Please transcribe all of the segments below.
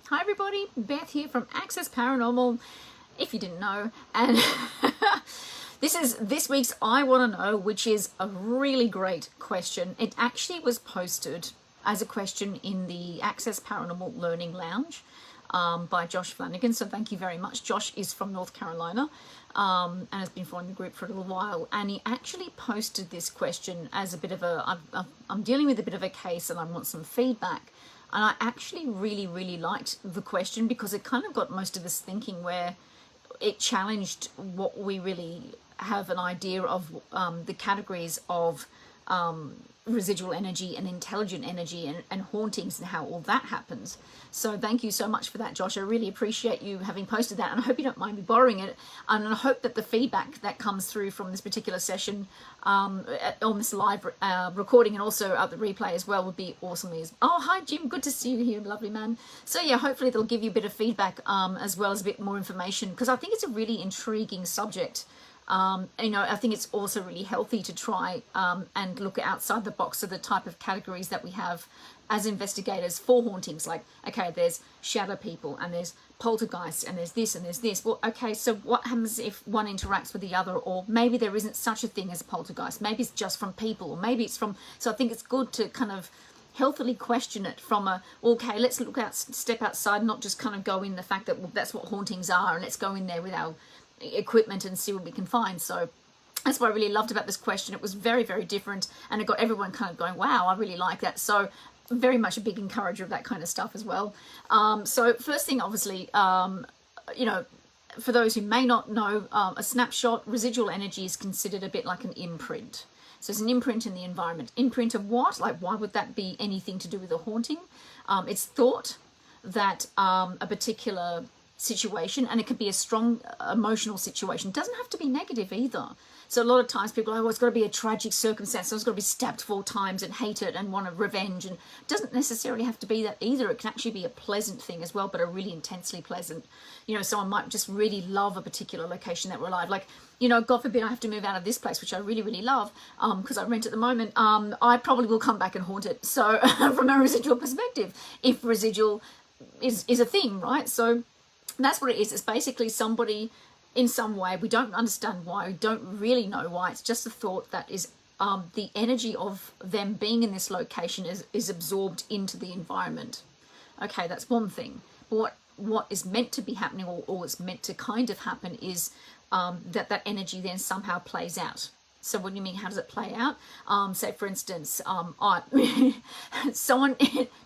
Hi everybody, Beth here from Access Paranormal, if you didn't know, and this is this week's I Want to Know, which is a really great question. It actually was posted as a question in the Access Paranormal Learning Lounge by Josh Flanagan, so thank you very much. Josh is from North Carolina and has been following the group for a little while, and he actually posted this question as a bit of a, I'm dealing with a bit of a case and I want some feedback. And I actually really liked the question because it kind of got most of us thinking, where it challenged what we really have an idea of the categories of residual energy and intelligent energy and hauntings and how all that happens. So thank you so much for that, Josh. I really appreciate you having posted that, and I hope you don't mind me borrowing it. And I hope that the feedback that comes through from this particular session on this live recording and also the replay as well would be awesome. Oh, hi Jim, good to see you here, lovely man. So yeah, hopefully they'll give you a bit of feedback as well as a bit more information, because I think it's a really intriguing subject. You know, I think it's also really healthy to try and look outside the box of the type of categories that we have as investigators for hauntings. Like, okay, there's shadow people and there's poltergeists and there's this and there's this. Well, okay, so what happens if one interacts with the other? Or maybe there isn't such a thing as a poltergeist. Maybe it's just from people, or maybe it's from... So I think it's good to kind of healthily question it from a, okay, let's look out, step outside, not just kind of go in the fact that, well, that's what hauntings are, and let's go in there with our equipment and see what we can find. So that's what I really loved about this question. It was very different, and it got everyone kind of going, wow, I really like that. So very much a big encourager of that kind of stuff as well. So first thing, obviously, you know, for those who may not know, a snapshot, residual energy is considered a bit like an imprint. So it's an imprint in the environment. Imprint of what? Like, why would that be anything to do with a haunting? It's thought that a particular situation, and it could be a strong emotional situation, doesn't have to be negative either. So a lot of times people are, oh, it's got to be a tragic circumstance, so it's got to be stabbed 4 times and hate it and want a revenge, and it doesn't necessarily have to be that either. It can actually be a pleasant thing as well, but a really intensely pleasant. You know, someone might just really love a particular location that we're alive. Like, you know, God forbid I have to move out of this place, which I really love, because I rent at the moment. I probably will come back and haunt it. So from a residual perspective, if residual is a thing, right? So that's what it is. It's basically somebody in some way, we don't understand why, we don't really know why. It's just a thought that is the energy of them being in this location is absorbed into the environment. Okay, that's one thing. But what is meant to be happening, or is meant to kind of happen, is that energy then somehow plays out. So what do you mean, how does it play out? Say, for instance, someone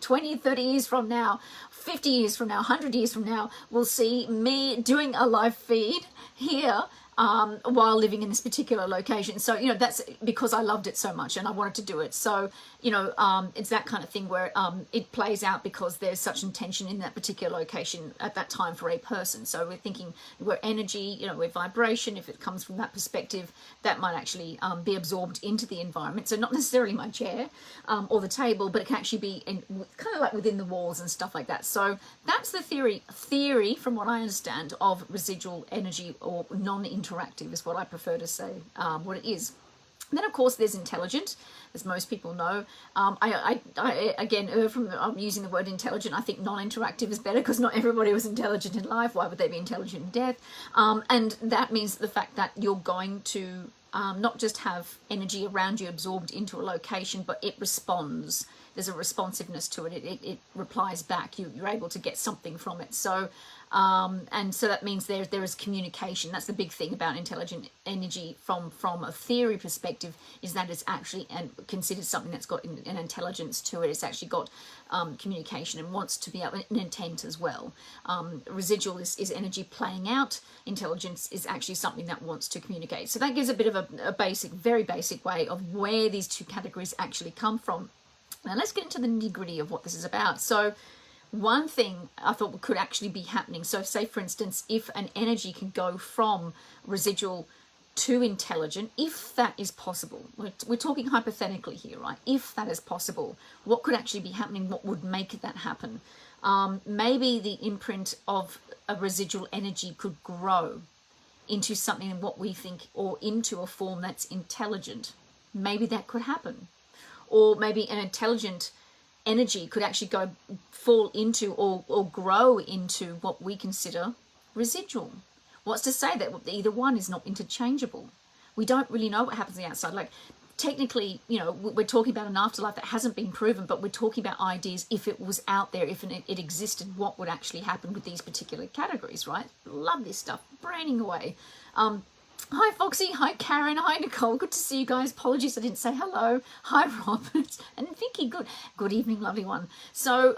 20, 30 years from now, 50 years from now, 100 years from now, will see me doing a live feed here while living in this particular location. So, you know, that's because I loved it so much and I wanted to do it. So, you know, it's that kind of thing where it plays out because there's such intention in that particular location at that time for a person. So we're thinking we're energy, you know, we're vibration. If it comes from that perspective, that might actually be absorbed into the environment. So not necessarily my chair or the table, but it can actually be kind of like within the walls and stuff like that. So that's the theory from what I understand of residual energy, or non-interactive is what I prefer to say what it is. And then, of course, there's intelligent, as most people know. I again, I'm using the word intelligent. I think non-interactive is better, because not everybody was intelligent in life. Why would they be intelligent in death? And that means the fact that you're going to not just have energy around you absorbed into a location, but it responds. There's a responsiveness to it. It replies back. You're able to get something from it. So, and so that means there is communication. That's the big thing about intelligent energy from a theory perspective, is that it's actually considered something that's got an intelligence to it. It's actually got communication and wants to be an intent as well. Residual is energy playing out. Intelligence is actually something that wants to communicate. So that gives a bit of a basic, very basic way of where these two categories actually come from. Now let's get into the nitty-gritty of what this is about. So one thing I thought could actually be happening, so say for instance, if an energy can go from residual to intelligent, if that is possible, we're talking hypothetically here, right? If that is possible, what could actually be happening? What would make that happen? Maybe the imprint of a residual energy could grow into something what we think, or into a form that's intelligent. Maybe that could happen. Or maybe an intelligent energy could actually fall into or grow into what we consider residual. What's to say that either one is not interchangeable? We don't really know what happens on the outside. Like, technically, you know, we're talking about an afterlife that hasn't been proven, but we're talking about ideas. If it was out there, if it existed, what would actually happen with these particular categories, right? Love this stuff. Braining away. Hi Foxy, hi Karen, hi Nicole. Good to see you guys. Apologies I didn't say hello. Hi Robert and Vicky. Good evening, lovely one. So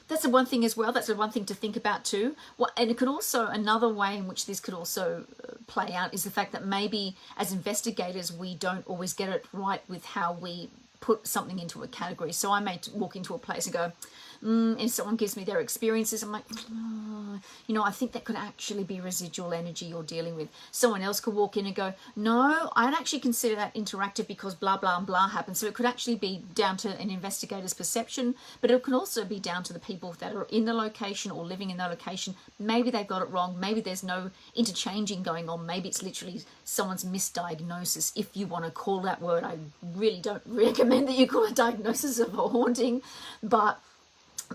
that's the one thing as well. That's the one thing to think about too. And it could also, another way in which this could also play out is the fact that maybe as investigators we don't always get it right with how we put something into a category. So I may walk into a place and go, if someone gives me their experiences, I'm like, oh, you know, I think that could actually be residual energy you're dealing with. Someone else could walk in and go, no, I'd actually consider that interactive because blah, blah, and blah happened. So it could actually be down to an investigator's perception, but it could also be down to the people that are in the location or living in the location. Maybe they've got it wrong. Maybe there's no interchanging going on. Maybe it's literally someone's misdiagnosis. If you want to call that word, I really don't recommend that you call it diagnosis of a haunting, but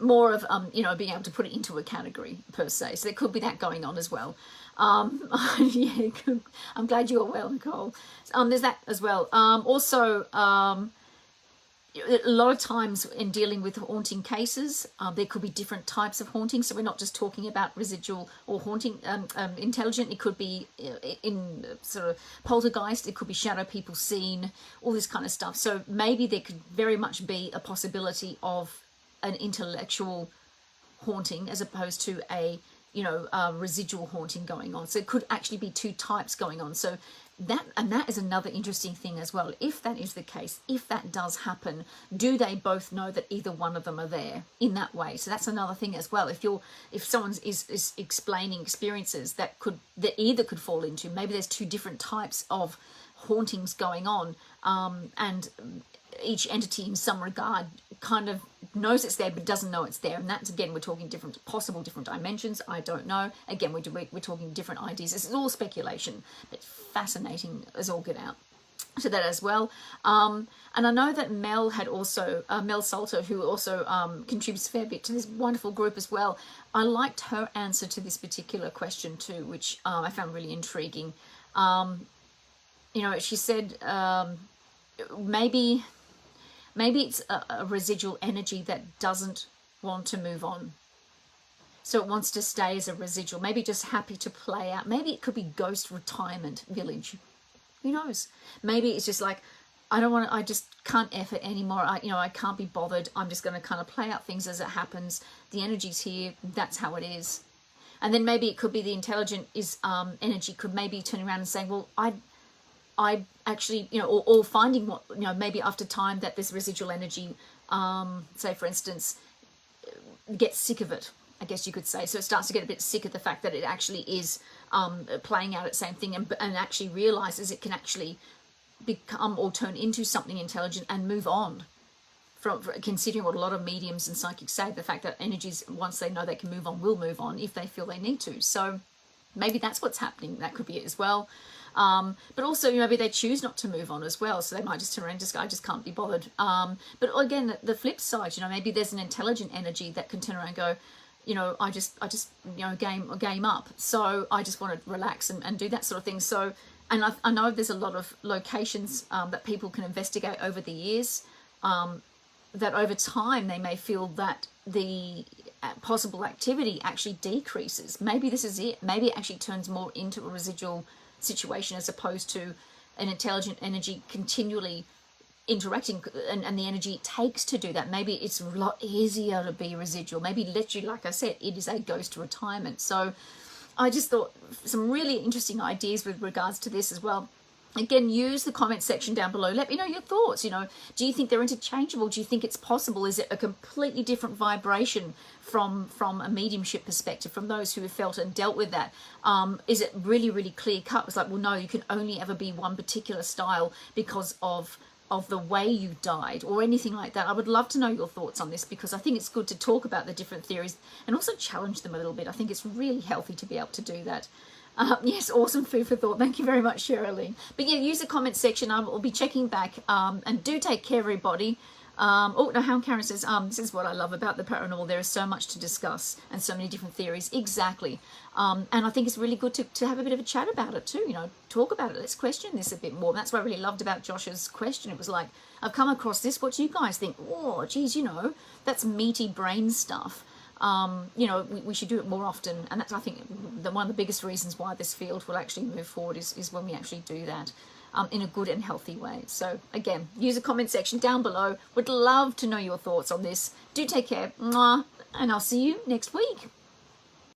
more of you know, being able to put it into a category per se. So there could be that going on as well. Yeah, I'm glad you're well, Nicole. There's that as well. Also, a lot of times in dealing with haunting cases, there could be different types of haunting. So we're not just talking about residual or haunting intelligent. It could be in sort of poltergeist. It could be shadow people seen, all this kind of stuff. So maybe there could very much be a possibility of an intellectual haunting as opposed to a, you know, residual haunting going on. So it could actually be two types going on. So that is another interesting thing as well. If that is the case, if that does happen, do they both know that either one of them are there in that way? So that's another thing as well. If someone is explaining experiences that either could fall into, maybe there's two different types of hauntings going on, and each entity in some regard kind of knows it's there but doesn't know it's there, and that's, again, we're talking possible different dimensions. I don't know. Again, we're talking different ideas. This is all speculation, but fascinating as all get out. So that as well. And I know that Mel had also, Mel Salter, who also contributes a fair bit to this wonderful group as well. I liked her answer to this particular question too, which I found really intriguing. You know, she said maybe it's a residual energy that doesn't want to move on. So it wants to stay as a residual, maybe just happy to play out. Maybe it could be ghost retirement village. Who knows? Maybe it's just like, I just can't effort anymore. I can't be bothered. I'm just going to kind of play out things as it happens. The energy's here. That's how it is. And then maybe it could be the intelligent energy could maybe turn around and saying, well, I actually, you know, or finding what, you know, maybe after time that this residual energy, say for instance, gets sick of it, I guess you could say. So it starts to get a bit sick of the fact that it actually is playing out its same thing, and actually realizes it can actually become or turn into something intelligent and move on. From considering what a lot of mediums and psychics say, the fact that energies, once they know they can move on, will move on if they feel they need to. So maybe that's what's happening. That could be it as well. But also, you know, maybe they choose not to move on as well. So they might just turn around and just go, I just can't be bothered. But again, the flip side, you know, maybe there's an intelligent energy that can turn around and go, you know, I just, you know, game up. So I just want to relax and do that sort of thing. So, and I know there's a lot of locations that people can investigate over the years, that over time they may feel that the possible activity actually decreases. Maybe this is it. Maybe it actually turns more into a residual situation as opposed to an intelligent energy continually interacting, and the energy it takes to do that. Maybe it's a lot easier to be residual. Maybe literally, like I said, it is a ghost retirement. So I just thought some really interesting ideas with regards to this as well. Again, use the comment section down below. Let me know your thoughts. You know, do you think they're interchangeable? Do you think it's possible? Is it a completely different vibration from a mediumship perspective, from those who have felt and dealt with that? Is it really, really clear cut? It's like, well, no, you can only ever be one particular style because of the way you died, or anything like that. I would love to know your thoughts on this, because I think it's good to talk about the different theories and also challenge them a little bit. I think it's really healthy to be able to do that. Yes, awesome food for thought. Thank you very much, Sherilyn. But yeah, use the comment section. I will be checking back, and do take care, everybody. Oh, no, how Karen says, this is what I love about the paranormal. There is so much to discuss and so many different theories. Exactly. And I think it's really good to have a bit of a chat about it too, you know, talk about it. Let's question this a bit more. That's what I really loved about Josh's question. It was like, I've come across this. What do you guys think? Oh, geez, you know, that's meaty brain stuff. You know, we should do it more often. And that's, I think, one of the biggest reasons why this field will actually move forward is when we actually do that. In a good and healthy way. So again, use the comment section down below. Would love to know your thoughts on this. Do take care. Mwah, and I'll see you next week.